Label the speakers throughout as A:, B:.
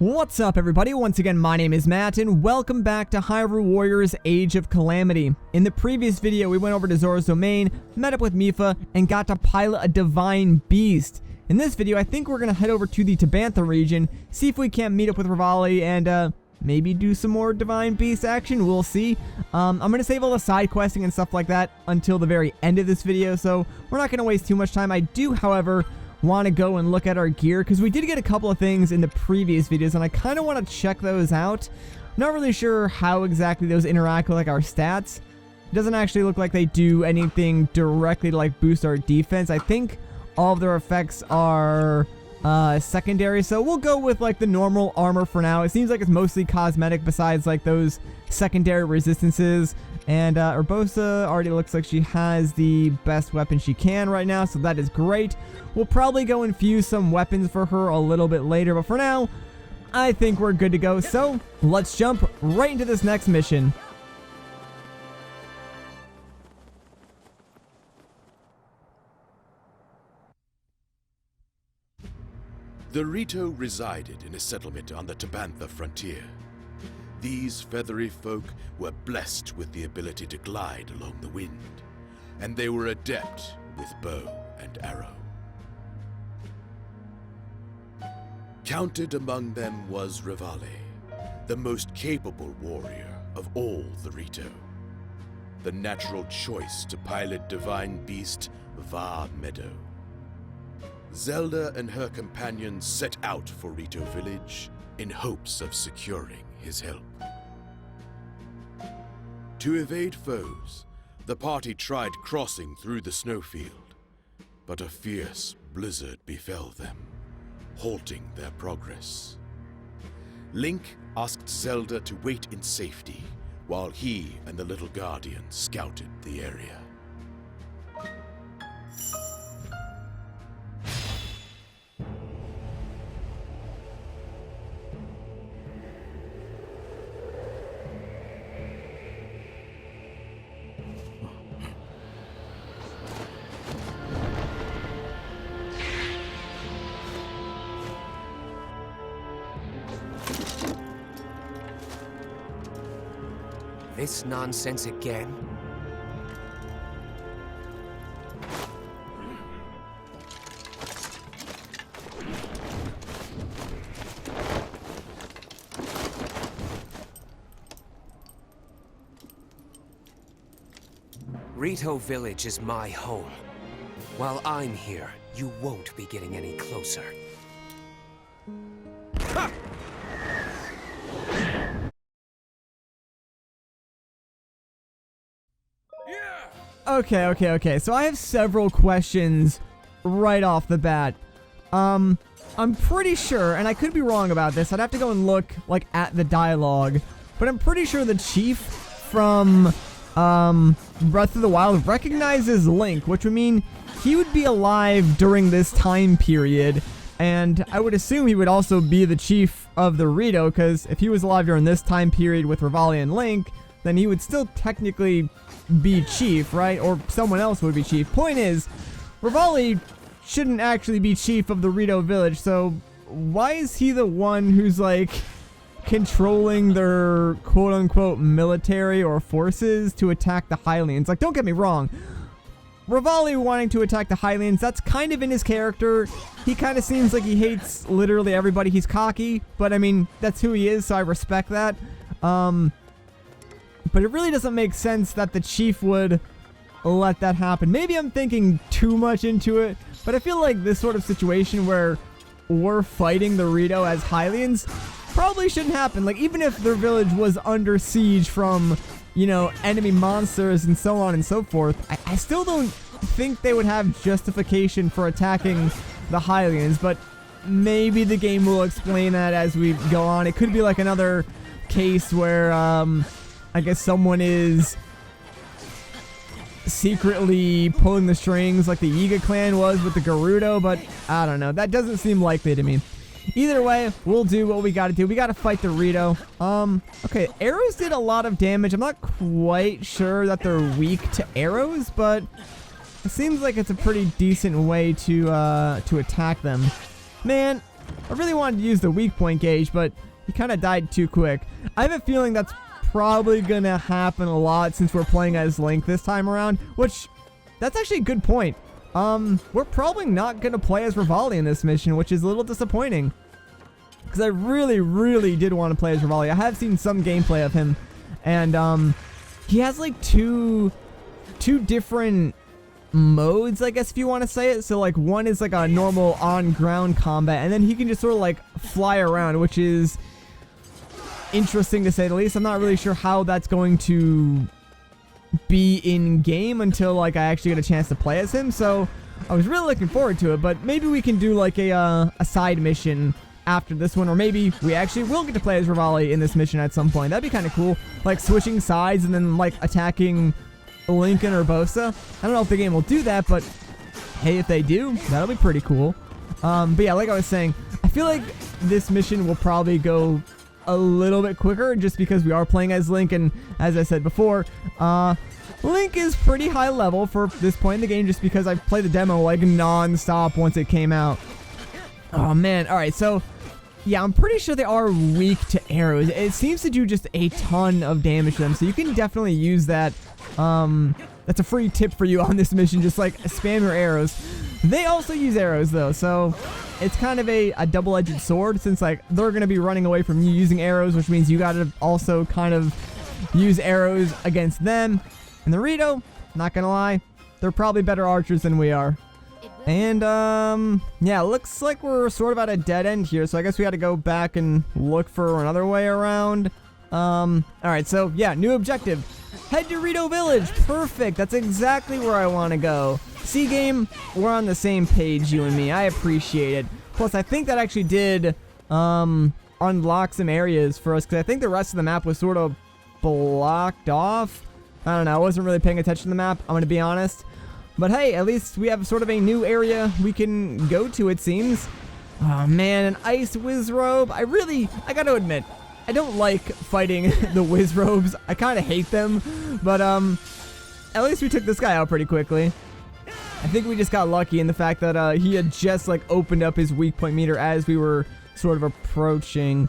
A: What's up, everybody? Once again, my name is Matt, and welcome back to Hyrule Warriors Age of Calamity. In the previous video, we went over to Zora's Domain, met up with Mipha, and got to pilot a divine beast. In this video, I think we're going to head over to the Tabantha region, see if we can't meet up with Revali, and maybe do some more divine beast action. We'll see. I'm going to save all the side questing and stuff like that until the very end of this video, so we're not going to waste too much time. I do, however, want to go and look at our gear, because we did get a couple of things in the previous videos, and I kind of want to check those out. Not really sure how exactly those interact with like our stats. It doesn't actually look like they do anything directly to like boost our defense. I think all of their effects are secondary, so we'll go with like the normal armor for now. It seems like it's mostly cosmetic besides like those secondary resistances. And Urbosa already looks like she has the best weapon she can right now, so that is great. We'll probably go infuse some weapons for her a little bit later, but for now, I think we're good to go. So let's jump right into this next mission.
B: The Rito resided in a settlement on the Tabantha frontier. These feathery folk were blessed with the ability to glide along the wind, and they were adept with bow and arrow. Counted among them was Revali, the most capable warrior of all the Rito, the natural choice to pilot divine beast Va Meadow. Zelda and her companions set out for Rito Village in hopes of securing his help. To evade foes, the party tried crossing through the snowfield, but a fierce blizzard befell them, halting their progress. Link asked Zelda to wait in safety while he and the little guardian scouted the area.
C: This nonsense again? Rito Village is my home. While I'm here, you won't be getting any closer.
A: Okay. So I have several questions right off the bat. I'm pretty sure, and I could be wrong about this, I'd have to go and look, like, at the dialogue, but I'm pretty sure the chief from, Breath of the Wild recognizes Link, which would mean he would be alive during this time period, and I would assume he would also be the chief of the Rito, because if he was alive during this time period with Revali and Link, then he would still technically be chief, right? Or someone else would be chief. Point is, Revali shouldn't actually be chief of the Rito Village, so why is he the one who's like controlling their quote-unquote military or forces to attack the Hylians? Like, don't get me wrong, Revali wanting to attack the Hylians, that's kind of in his character. He kind of seems like he hates literally everybody. He's cocky, but I mean, that's who he is, so I respect that. But it really doesn't make sense that the chief would let that happen. Maybe I'm thinking too much into it, but I feel like this sort of situation where we're fighting the Rito as Hylians probably shouldn't happen. Like, even if their village was under siege from, you know, enemy monsters and so on and so forth, I still don't think they would have justification for attacking the Hylians, but maybe the game will explain that as we go on. It could be like another case where, I guess someone is secretly pulling the strings like the Yiga clan was with the Gerudo, but I don't know. That doesn't seem likely to me. Either way, we'll do what we gotta do. We gotta fight the Rito. Okay, arrows did a lot of damage. I'm not quite sure that they're weak to arrows, but it seems like it's a pretty decent way to attack them. Man, I really wanted to use the weak point gauge, but he kind of died too quick. I have a feeling that's probably going to happen a lot since we're playing as Link this time around, which, that's actually a good point. We're probably not going to play as Revali in this mission, which is a little disappointing. Because I really, really did want to play as Revali. I have seen some gameplay of him, and he has like two different modes, I guess, if you want to say it. So like one is like a normal on ground combat, and then he can just sort of like fly around, which is interesting to say the least. I'm not really sure how that's going to be in game until like I actually get a chance to play as him. So I was really looking forward to it, but maybe we can do like a side mission after this one, or maybe we actually will get to play as Revali in this mission at some point. That'd be kind of cool, like switching sides and then like attacking Link and Urbosa. I don't know if the game will do that, but hey, if they do, that'll be pretty cool. But yeah, like I was saying, I feel like this mission will probably go a little bit quicker just because we are playing as Link, and as I said before, Link is pretty high level for this point in the game just because I played the demo like non-stop once it came out. Oh man, alright, so yeah, I'm pretty sure they are weak to arrows. It seems to do just a ton of damage to them, so you can definitely use that. That's a free tip for you on this mission, just like spam your arrows. They also use arrows though, so it's kind of a double-edged sword, since like they're going to be running away from you using arrows, which means you got to also kind of use arrows against them. And the Rito, not going to lie, they're probably better archers than we are. And yeah, looks like we're sort of at a dead end here, so I guess we got to go back and look for another way around. Alright, so yeah, new objective. Head to Rito Village. Perfect. That's exactly where I want to go. See, game, we're on the same page, you and me. I appreciate it. Plus, I think that actually did unlock some areas for us, because I think the rest of the map was sort of blocked off. I don't know. I wasn't really paying attention to the map, I'm going to be honest. But hey, at least we have sort of a new area we can go to, it seems. Oh man, an ice Wizrobe. I gotta admit, I don't like fighting the Wizrobes. I kind of hate them. But at least we took this guy out pretty quickly. I think we just got lucky in the fact that he had just like opened up his weak point meter as we were sort of approaching.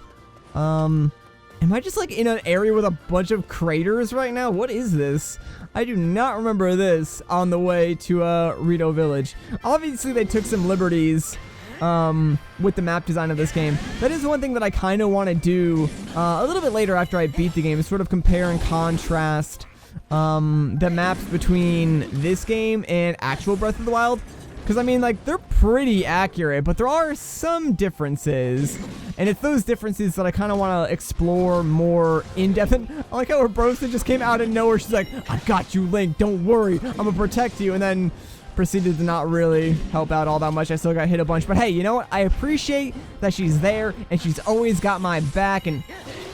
A: Am I just like in an area with a bunch of craters right now? What is this? I do not remember this on the way to Rito Village. Obviously, they took some liberties with the map design of this game. That is one thing that I kind of want to do a little bit later after I beat the game, is sort of compare and contrast the maps between this game and actual Breath of the Wild. Because, I mean, like, they're pretty accurate, but there are some differences. And it's those differences that I kind of want to explore more in-depth. And I like how Urbosa just came out of nowhere. She's like, I got you, Link. Don't worry. I'm going to protect you. And then proceeded to not really help out all that much. I still got hit a bunch. But hey, you know what? I appreciate that she's there, and she's always got my back. And,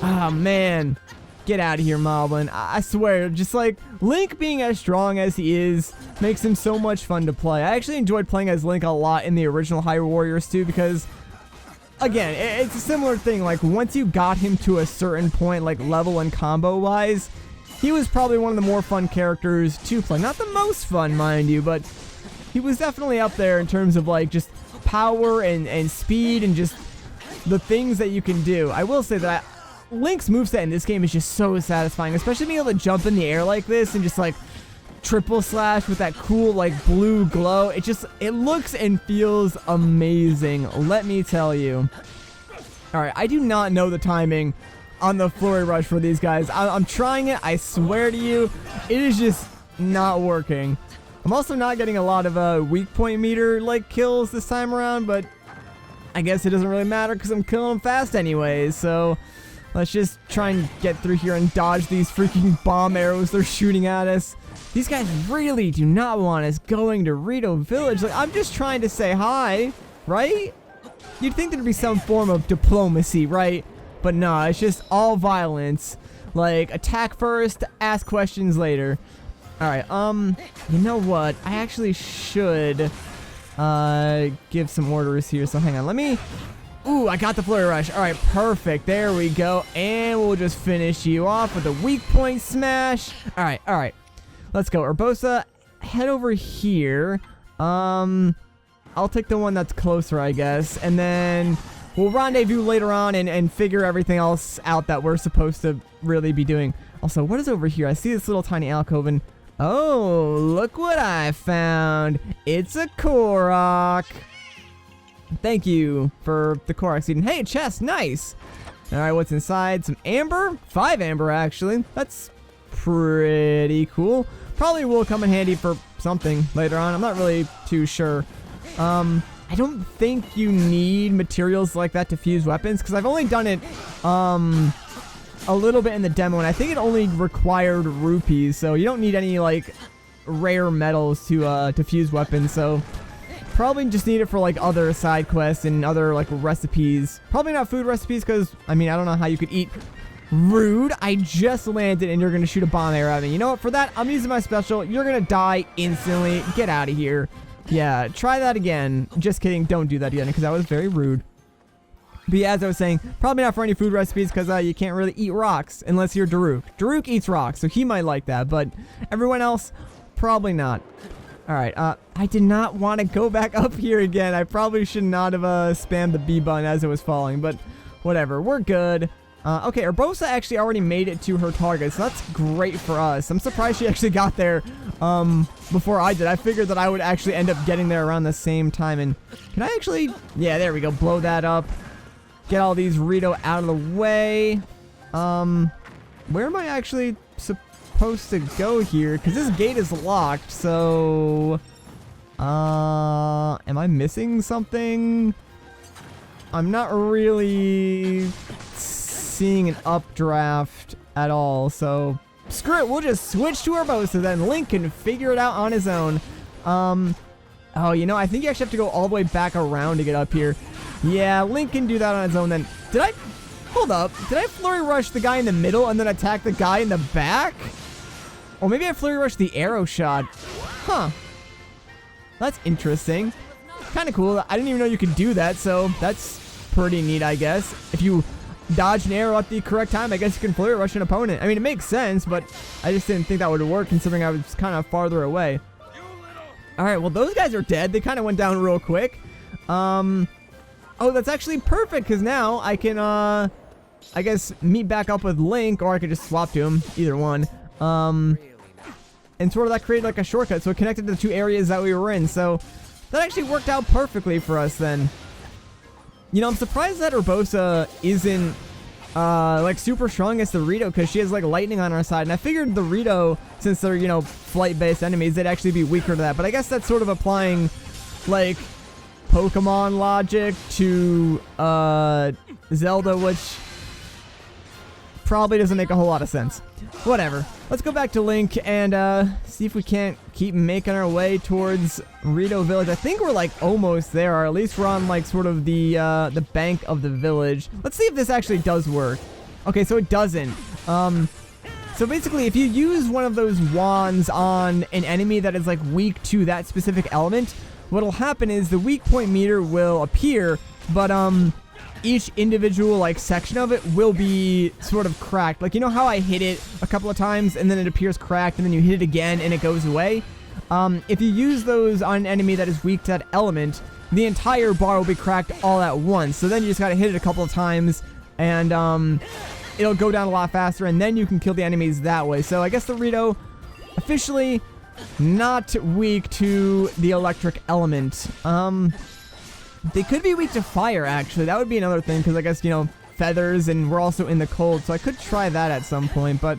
A: oh, man. Get out of here, Moblin. I swear, just like Link being as strong as he is makes him so much fun to play. I actually enjoyed playing as Link a lot in the original Hyrule Warriors too, because again, it's a similar thing. Like once you got him to a certain point, like level and combo wise, he was probably one of the more fun characters to play. Not the most fun, mind you, but he was definitely up there in terms of like just power and speed and just the things that you can do. I will say that Link's moveset in this game is just so satisfying, especially being able to jump in the air like this and just like triple slash with that cool like blue glow. It looks and feels amazing, let me tell you. Alright, I do not know the timing on the flurry rush for these guys. I'm trying it, I swear to you, it is just not working. I'm also not getting a lot of weak point meter like kills this time around, but I guess it doesn't really matter because I'm killing them fast anyways, so let's just try and get through here and dodge these freaking bomb arrows they're shooting at us. These guys really do not want us going to Rito Village. Like, I'm just trying to say hi, right? You'd think there'd be some form of diplomacy, right? But no, it's just all violence. Like, attack first, ask questions later. Alright, you know what? I actually should give some orders here, so hang on. Let me... Ooh, I got the flurry rush. Alright, perfect. There we go. And we'll just finish you off with a weak point smash. Alright. Let's go. Urbosa, head over here. I'll take the one that's closer, I guess. And then we'll rendezvous later on and figure everything else out that we're supposed to really be doing. Also, what is over here? I see this little tiny alcove and... Oh, look what I found. It's a Korok. Thank you for the Korok seed. And hey, chest, nice. All right, what's inside? Some amber? 5 amber, actually. That's pretty cool. Probably will come in handy for something later on. I'm not really too sure. I don't think you need materials like that to fuse weapons, because I've only done it a little bit in the demo, and I think it only required rupees, so you don't need any like rare metals to fuse weapons. So probably just need it for like other side quests and other like recipes. Probably not food recipes, because I mean, I don't know how you could eat. Rude. I just landed and you're gonna shoot a bomb arrow at me. You know what? For that, I'm using my special. You're gonna die instantly. Get out of here. Yeah, try that again. Just kidding. Don't do that again, because that was very rude. But yeah, as I was saying, probably not for any food recipes, because you can't really eat rocks unless you're Daruk. Daruk eats rocks, so he might like that, but everyone else, probably not. Alright, I did not want to go back up here again. I probably should not have spammed the B button as it was falling, but whatever. We're good. Okay, Urbosa actually already made it to her target, so that's great for us. I'm surprised she actually got there before I did. I figured that I would actually end up getting there around the same time. And can I actually... Yeah, there we go. Blow that up. Get all these Rito out of the way. Where am I actually supposed to go here? Because this gate is locked, so... am I missing something? I'm not really seeing an updraft at all, so screw it, we'll just switch to Urbosa then. Link can figure it out on his own. Oh, you know, I think you actually have to go all the way back around to get up here. Yeah, Link can do that on his own then. Hold up, did I flurry rush the guy in the middle and then attack the guy in the back? Or maybe I flurry rushed the arrow shot. Huh, that's interesting. Kind of cool. I didn't even know you could do that, so that's pretty neat, I guess. If you dodge an arrow at the correct time, I guess you can flurry rush an opponent. I mean, it makes sense, but I just didn't think that would work considering I was kind of farther away. Alright, well, those guys are dead. They kind of went down real quick. Oh, that's actually perfect, because now I can, I guess, meet back up with Link, or I could just swap to him. Either one. And sort of that created like a shortcut, so it connected to the two areas that we were in, so that actually worked out perfectly for us then. You know, I'm surprised that Urbosa isn't, like, super strong against the Rito, because she has, like, lightning on her side. And I figured the Rito, since they're, you know, flight-based enemies, they'd actually be weaker to that. But I guess that's sort of applying, like, Pokemon logic to, Zelda, which probably doesn't make a whole lot of sense. Whatever. Let's go back to Link and see if we can't keep making our way towards Rito Village. I think we're like almost there, or at least we're on like sort of the bank of the village. Let's see if this actually does work. Okay, so it doesn't. So basically, if you use one of those wands on an enemy that is like weak to that specific element, what'll happen is the weak point meter will appear, but each individual like section of it will be sort of cracked. Like, you know how I hit it a couple of times and then it appears cracked and then you hit it again and it goes away? If you use those on an enemy that is weak to that element, the entire bar will be cracked all at once. So then you just gotta hit it a couple of times and it'll go down a lot faster, and then you can kill the enemies that way. So I guess the Rito officially not weak to the electric element. They could be weak to fire, actually. That would be another thing, because I guess, you know, feathers, and we're also in the cold, so I could try that at some point, but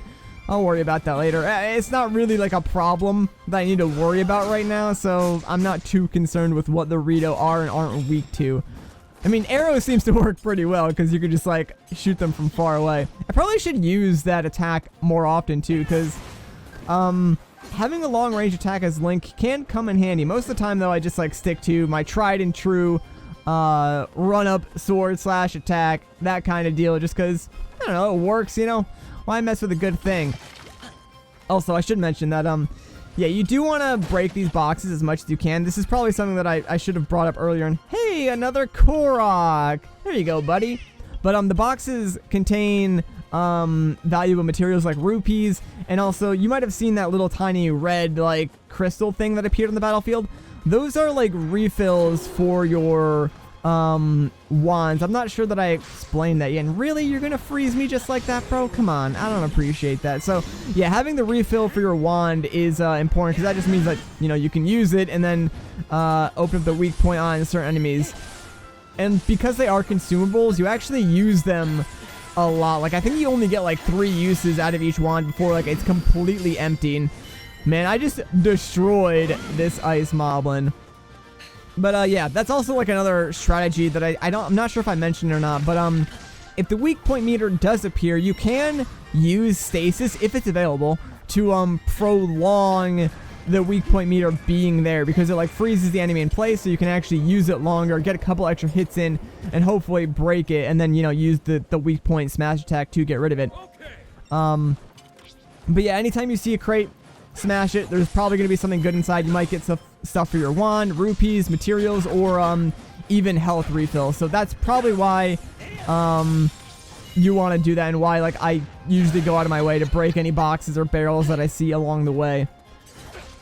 A: I'll worry about that later. It's not really, like, a problem that I need to worry about right now, so I'm not too concerned with what the Rito are and aren't weak to. I mean, arrow seems to work pretty well, because you could just, like, shoot them from far away. I probably should use that attack more often, too, because, having a long-range attack as Link can come in handy. Most of the time, though, I just, like, stick to my tried-and-true run-up sword/attack, that kind of deal, just because, I don't know, it works, you know? Why mess with a good thing? Also, I should mention that, yeah, you do want to break these boxes as much as you can. This is probably something that I should have brought up earlier. And hey, another Korok! There you go, buddy. But, the boxes contain valuable materials like rupees, and also you might have seen that little tiny red like crystal thing that appeared on the battlefield. those are like refills for your wands. I'm not sure that I explained that yet. And really, you're gonna freeze me just like that, bro? Come on, I don't appreciate that. So yeah, having the refill for your wand is important, because that just means that, you know, you can use it and then open up the weak point on certain enemies. And because they are consumables, you actually use them a lot. Like, I think you only get like 3 uses out of each wand before like it's completely empty. Man, I just destroyed this ice moblin. But yeah, that's also like another strategy that I'm not sure if I mentioned or not, but if the weak point meter does appear, you can use stasis if it's available to prolong the weak point meter being there, because it like freezes the enemy in place, so you can actually use it longer, get a couple extra hits in, and hopefully break it, and then, you know, use the weak point smash attack to get rid of it. But yeah, anytime you see a crate, smash it. There's probably going to be something good inside. You might get stuff for your wand, rupees, materials, or even health refill. So that's probably why you want to do that, and why like I usually go out of my way to break any boxes or barrels that I see along the way.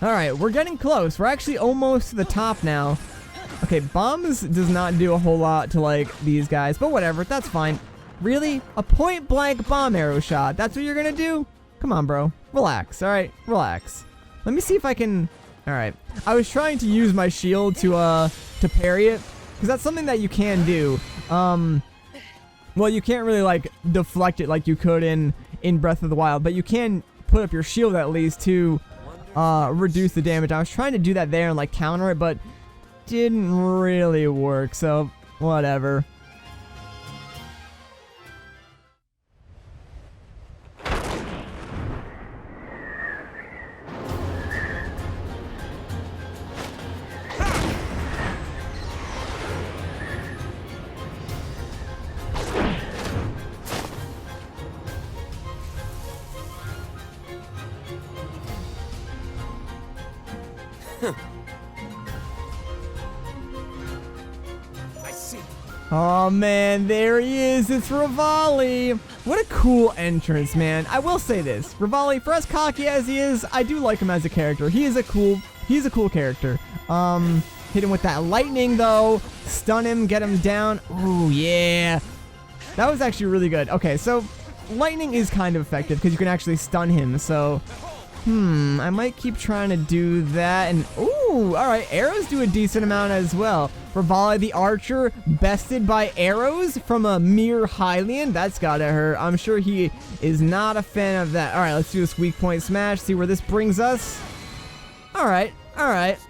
A: Alright, we're getting close. We're actually almost to the top now. Okay, bombs does not do a whole lot to like these guys, but whatever, that's fine. Really? A point blank bomb arrow shot? That's what you're gonna do? Come on, bro. Relax, alright? Relax. Let me see if I can... Alright. I was trying to use my shield to parry it, because that's something that you can do. Well, you can't really, like, deflect it like you could in Breath of the Wild, but you can put up your shield at least to reduce the damage. I was trying to do that there and, like, counter it, but didn't really work, so whatever.
C: I see.
A: Oh man, there he is. It's Revali. What a cool entrance, man. I will say this. Revali, for as cocky as he is, I do like him as a character. He's a cool character. Hit him with that lightning though. Stun him, get him down. Ooh, yeah. That was actually really good. Okay, so lightning is kind of effective because you can actually stun him. So, I might keep trying to do that. And ooh, all right, arrows do a decent amount as well. Revali the archer bested by arrows from a mere Hylian. That's gotta hurt. I'm sure he is not a fan of that. All right, let's do this weak point smash. See where this brings us. All right.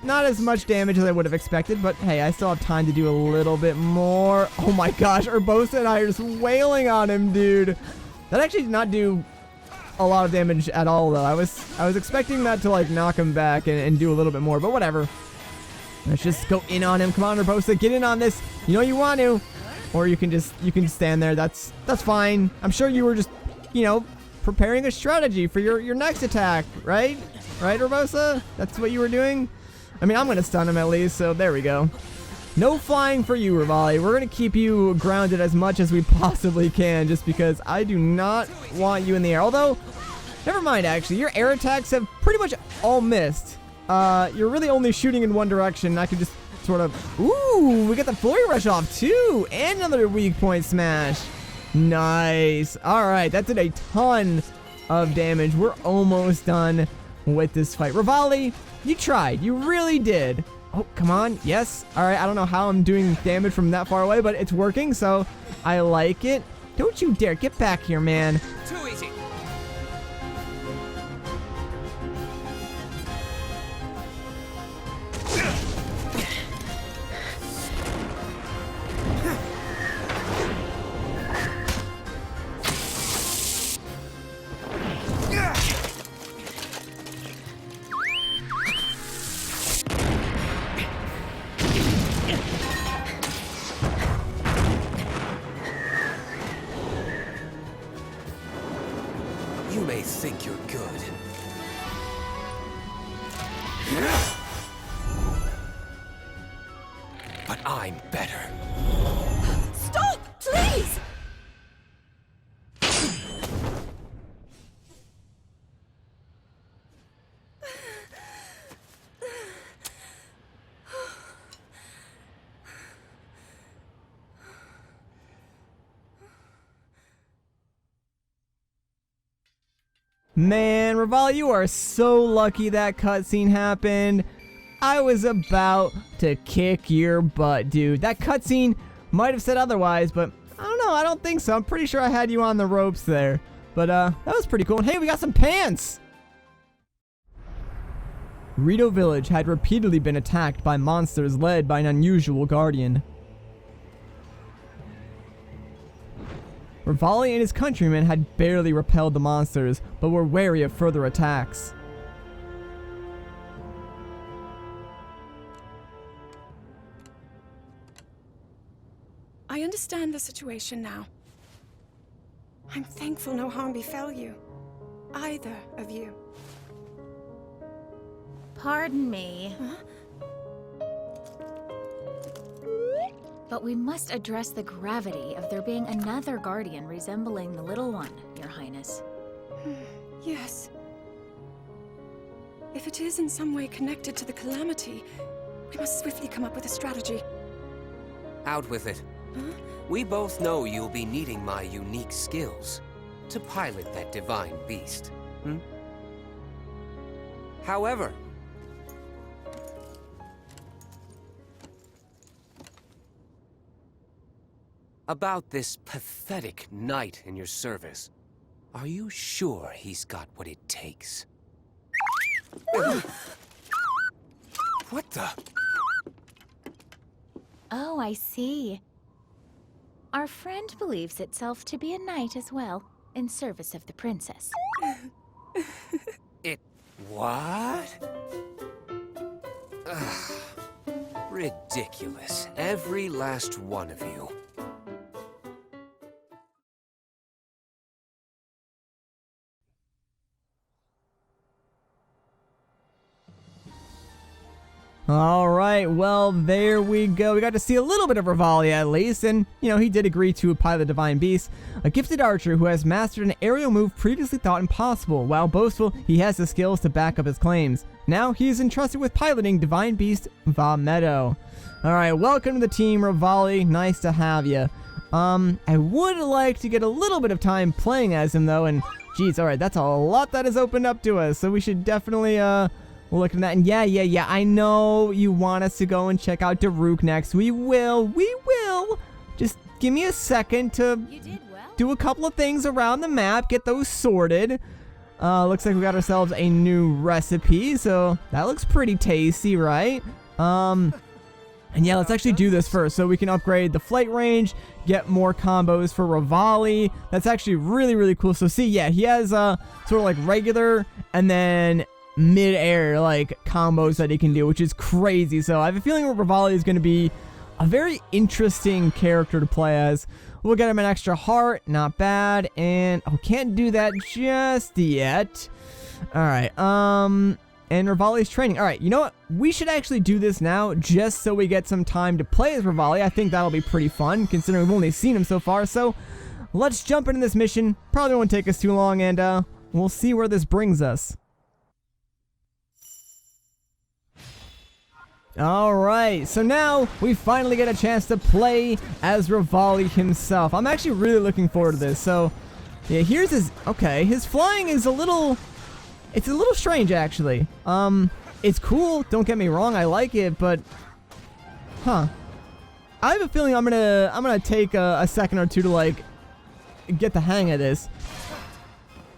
A: Not as much damage as I would have expected, but hey, I still have time to do a little bit more. Oh my gosh, Urbosa and I are just wailing on him, dude. That actually did not do a lot of damage at all, though. I was expecting that to like knock him back and do a little bit more, but whatever. Let's just go in on him. Come on, Urbosa, get in on this. You know you want to, or you can stand there. That's fine. I'm sure you were just, you know, preparing a strategy for your next attack, right? Right, Urbosa? That's what you were doing? I mean, I'm gonna stun him at least, so there we go. No flying for you, Revali. We're gonna keep you grounded as much as we possibly can, just because I do not want you in the air. Although, never mind, actually. Your air attacks have pretty much all missed. You're really only shooting in one direction. I could just sort of... Ooh, we got the flurry rush off, too! And another weak point smash. Nice. Alright, that did a ton of damage. We're almost done with this fight. Revali, you tried. You really did. Oh, come on. Yes. All right. I don't know how I'm doing damage from that far away, but it's working, so I like it. Don't you dare. Get back here, man.
C: Too easy. You may think you're good. But I'm better.
D: Stop, please!
A: Man, Revali, you are so lucky that cutscene happened. I was about to kick your butt, dude. That cutscene might have said otherwise, but I don't know. I don't think so. I'm pretty sure I had you on the ropes there. But that was pretty cool. And hey, we got some pants! Rito Village had repeatedly been attacked by monsters led by an unusual guardian. Revali and his countrymen had barely repelled the monsters, but were wary of further attacks.
D: I understand the situation now. I'm thankful no harm befell you. Either of you.
E: Pardon me.
D: Huh?
E: But we must address the gravity of there being another guardian resembling the little one, Your Highness.
D: Yes. If it is in some way connected to the Calamity, we must swiftly come up with a strategy.
C: Out with it.
D: Huh?
C: We both know you'll be needing my unique skills to pilot that divine beast. However, about this pathetic knight in your service, are you sure he's got what it takes? What the?
E: Oh, I see. Our friend believes itself to be a knight as well, in service of the princess.
C: What? Ugh. Ridiculous. Every last one of you.
A: Alright, well, there we go. We got to see a little bit of Revali at least, and, you know, he did agree to pilot the Divine Beast, a gifted archer who has mastered an aerial move previously thought impossible. While boastful, he has the skills to back up his claims. Now, he is entrusted with piloting Divine Beast Va Meadow. Alright, welcome to the team, Revali. Nice to have you. I would like to get a little bit of time playing as him, though, and, geez, alright, that's a lot that has opened up to us, so we should definitely, we'll look at that. And yeah, I know you want us to go and check out Daruk next. We will. Just give me a second to do a couple of things around the map, get those sorted. Looks like we got ourselves a new recipe, so that looks pretty tasty, right? And yeah, let's actually do this first so we can upgrade the flight range, get more combos for Revali. That's actually really, really cool. So see, yeah, he has sort of like regular and then mid-air like combos that he can do, which is crazy. So I have a feeling Revali is going to be a very interesting character to play as. We'll get him an extra heart, not bad, and can't do that just yet. All right, and Revali's training. All right, you know what? We should actually do this now just so we get some time to play as Revali. I think that'll be pretty fun considering we've only seen him so far. So let's jump into this mission. Probably won't take us too long, and we'll see where this brings us. Alright, so now we finally get a chance to play as Revali himself. I'm actually really looking forward to this. So, yeah, here's his... Okay, his flying is a little... It's a little strange, actually. It's cool, don't get me wrong, I like it, but... I have a feeling I'm gonna take a second or two to, like, get the hang of this.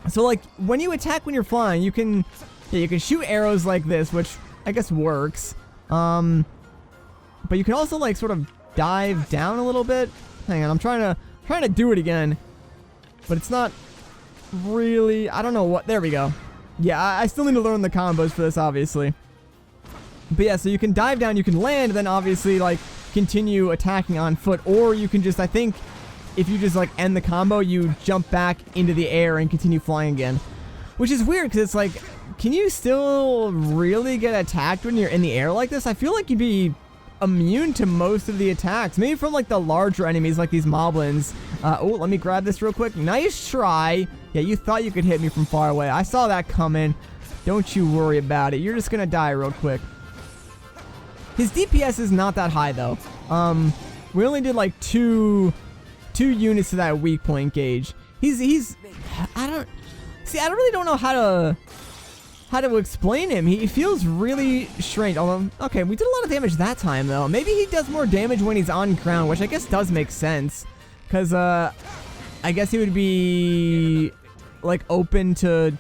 A: So, like, when you attack when you're flying, you can shoot arrows like this, which I guess works. But you can also like sort of dive down a little bit. Hang on, I'm trying to do it again, but it's not really, I don't know what, there we go. Yeah, I still need to learn the combos for this, obviously. But yeah, so you can dive down, you can land, then obviously like continue attacking on foot, or you can just, I think, if you just like end the combo, you jump back into the air and continue flying again. Which is weird, because it's like, can you still really get attacked when you're in the air like this? I feel like you'd be immune to most of the attacks. Maybe from like the larger enemies like these moblins. Oh, let me grab this real quick. Nice try. Yeah, you thought you could hit me from far away. I saw that coming. Don't you worry about it. You're just gonna die real quick. His DPS is not that high though. We only did like two units to that weak point gauge. He's I don't... See, I really don't know how to explain him. He feels really strange. Although, okay, we did a lot of damage that time, though. Maybe he does more damage when he's on ground, which I guess does make sense. Because, I guess he would be, like, open to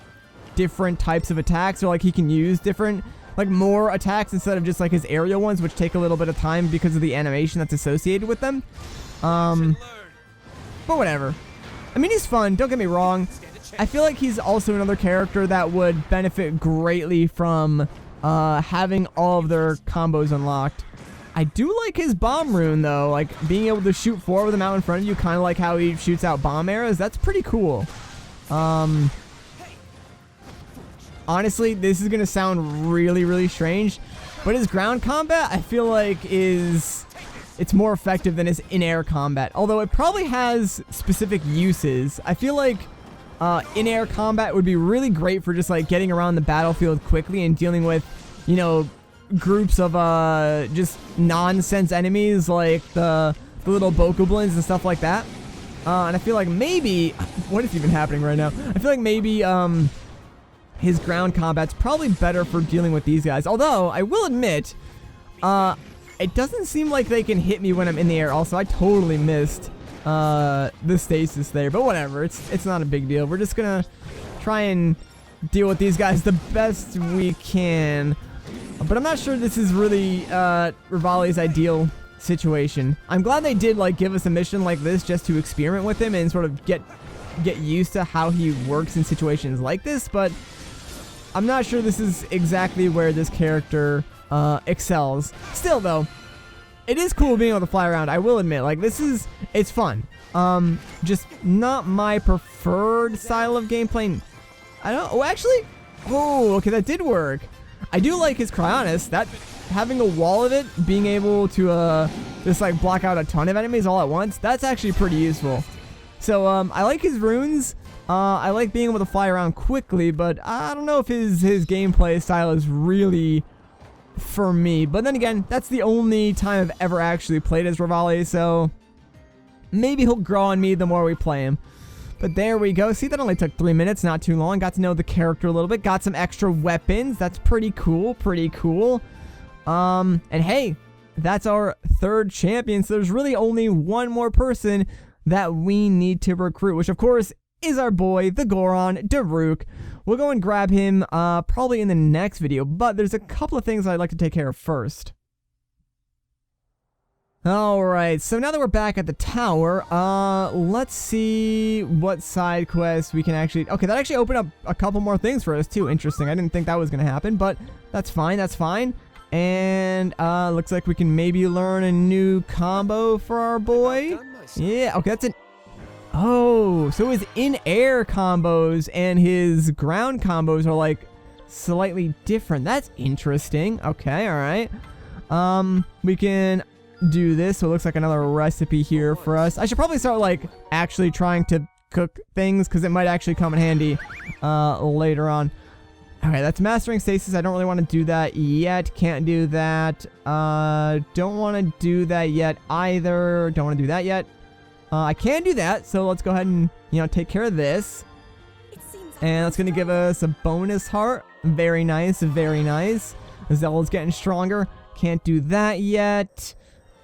A: different types of attacks. Or, like, he can use different, like, more attacks instead of just, like, his aerial ones, which take a little bit of time because of the animation that's associated with them. But whatever. I mean, he's fun. Don't get me wrong. I feel like he's also another character that would benefit greatly from having all of their combos unlocked. I do like his bomb rune, though. Like, being able to shoot four of them out in front of you, kind of like how he shoots out bomb arrows. That's pretty cool. Honestly, this is going to sound really, really strange, but his ground combat, I feel like, it's more effective than his in-air combat. Although it probably has specific uses. I feel like in-air combat would be really great for just, like, getting around the battlefield quickly and dealing with, you know, groups of just nonsense enemies like the little bokoblins and stuff like that. And I feel like maybe, what is even happening right now? I feel like maybe his ground combat's probably better for dealing with these guys. Although I will admit, it doesn't seem like they can hit me when I'm in the air. Also, I totally missed the stasis there, but whatever. It's not a big deal. We're just gonna try and deal with these guys the best we can. But I'm not sure this is really Revali's ideal situation. I'm glad they did, like, give us a mission like this just to experiment with him and sort of get used to how he works in situations like this, but I'm not sure this is exactly where this character excels. Still, though, it is cool being able to fly around. I will admit, like, it's fun. Just not my preferred style of gameplay. Okay, that did work. I do like his Cryonis. That, having a wall of it, being able to just, like, block out a ton of enemies all at once, that's actually pretty useful. So, I like his runes. I like being able to fly around quickly, but I don't know if his gameplay style is really for me. But then again, that's the only time I've ever actually played as Revali, so maybe he'll grow on me the more we play him. But there we go. See, that only took 3 minutes, not too long. Got to know the character a little bit. Got some extra weapons. That's pretty cool, pretty cool. And hey, that's our third champion, so there's really only one more person that we need to recruit, which of course is our boy, the Goron, Daruk. We'll go and grab him probably in the next video, but there's a couple of things I'd like to take care of first. Alright, so now that we're back at the tower, let's see what side quests we can actually... Okay, that actually opened up a couple more things for us too. Interesting. I didn't think that was going to happen, but that's fine, that's fine. And looks like we can maybe learn a new combo for our boy. Yeah, okay, that's an... Oh, so his in-air combos and his ground combos are, like, slightly different. That's interesting. Okay, alright. We can do this, so it looks like another recipe here for us. I should probably start, like, actually trying to cook things, because it might actually come in handy later on. Okay, that's mastering stasis. I don't really want to do that yet. Can't do that. Don't want to do that yet either. Don't want to do that yet. I can do that, so let's go ahead and, you know, take care of this. And that's going to give us a bonus heart. Very nice, very nice. Zella's getting stronger. Can't do that yet.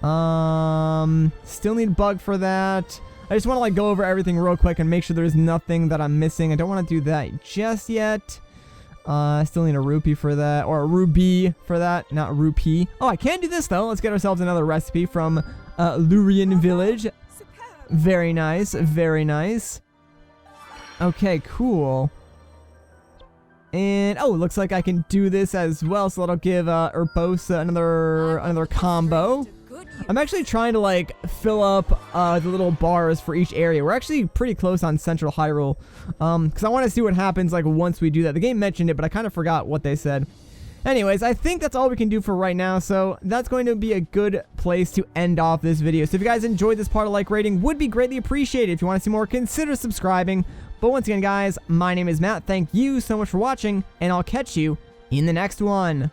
A: Still need bug for that. I just want to, like, go over everything real quick and make sure there's nothing that I'm missing. I don't want to do that just yet. Still need a rupee for that, or a ruby for that, not rupee. Oh, I can do this though. Let's get ourselves another recipe from Rito Village. Very nice, very nice. Okay, cool. And, oh, looks like I can do this as well, so that'll give Urbosa another combo. I'm actually trying to, like, fill up the little bars for each area. We're actually pretty close on Central Hyrule, because I want to see what happens, like, once we do that. The game mentioned it, but I kind of forgot what they said. Anyways, I think that's all we can do for right now, so that's going to be a good place to end off this video. So if you guys enjoyed this part, a like rating would be greatly appreciated. If you want to see more, consider subscribing. But once again, guys, my name is Matt. Thank you so much for watching, and I'll catch you in the next one.